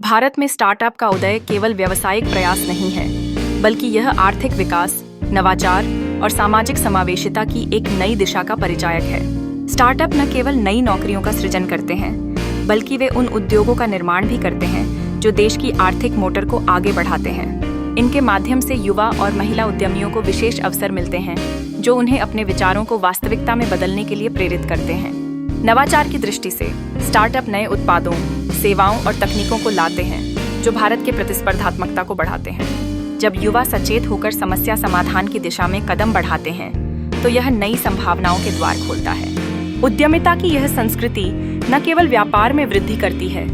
भारत में स्टार्टअप का उदय केवल व्यावसायिक प्रयास नहीं है, बल्कि यह आर्थिक विकास, नवाचार और सामाजिक समावेशिता की एक नई दिशा का परिचायक है। स्टार्टअप न केवल नई नौकरियों का सृजन करते हैं, बल्कि वे उन उद्योगों का निर्माण भी करते हैं जो देश की आर्थिक मोटर को आगे बढ़ाते हैं। इनके माध्यम से युवा और महिला उद्यमियों को विशेष अवसर मिलते हैं, जो उन्हें अपने विचारों को वास्तविकता में बदलने के लिए प्रेरित करते हैं। नवाचार की दृष्टि से स्टार्टअप नए उत्पादों, सेवाओं और तकनीकों को लाते हैं जो भारत के प्रतिस्पर्धात्मकता को बढ़ाते हैं। जब युवा सचेत होकर समस्या समाधान की दिशा में कदम बढ़ाते हैं, तो यह नई संभावनाओं के द्वार खोलता है। उद्यमिता की यह संस्कृति न केवल व्यापार में वृद्धि करती है,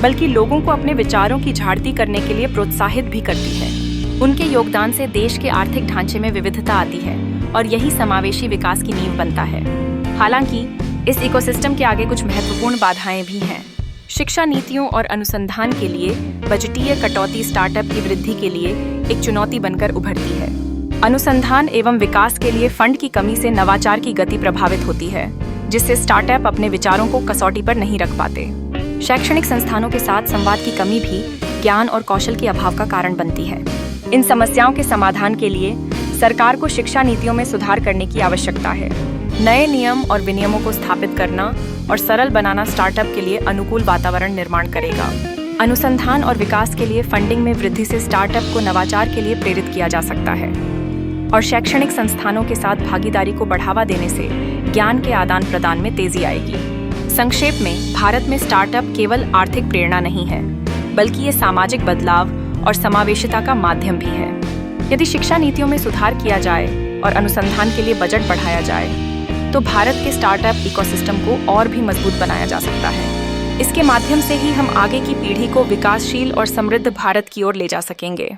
बल्कि लोगों को अपने विचारों की झाड़ती करने के लिए प्रोत्साहित भी करती है। उनके योगदान से देश के आर्थिक ढांचे में विविधता आती है और यही समावेशी विकास की नींव बनता है। हालांकि इस इकोसिस्टम के आगे कुछ महत्वपूर्ण बाधाएं भी हैं। शिक्षा नीतियों और अनुसंधान के लिए बजटीय कटौती स्टार्टअप की वृद्धि के लिए एक चुनौती बनकर उभरती है। अनुसंधान एवं विकास के लिए फंड की कमी से नवाचार की गति प्रभावित होती है, जिससे स्टार्टअप अपने विचारों को कसौटी पर नहीं रख पाते। शैक्षणिक संस्थानों के साथ संवाद की कमी भी ज्ञान और कौशल के अभाव का कारण बनती है। इन समस्याओं के समाधान के लिए सरकार को शिक्षा नीतियों में सुधार करने की आवश्यकता है। नए नियम और विनियमों को स्थापित करना और सरल बनाना स्टार्टअप के लिए अनुकूल वातावरण निर्माण करेगा। अनुसंधान और विकास के लिए फंडिंग में वृद्धि से स्टार्टअप को नवाचार के लिए प्रेरित किया जा सकता है, और शैक्षणिक संस्थानों के साथ भागीदारी को बढ़ावा देने से ज्ञान के आदान प्रदान में तेजी आएगी। संक्षेप में, भारत में स्टार्टअप केवल आर्थिक प्रेरणा नहीं है, बल्कि ये सामाजिक बदलाव और समावेशिता का माध्यम भी है। यदि शिक्षा नीतियों में सुधार किया जाए और अनुसंधान के लिए बजट बढ़ाया जाए, तो भारत के स्टार्टअप इकोसिस्टम को और भी मजबूत बनाया जा सकता है। इसके माध्यम से ही हम आगे की पीढ़ी को विकासशील और समृद्ध भारत की ओर ले जा सकेंगे।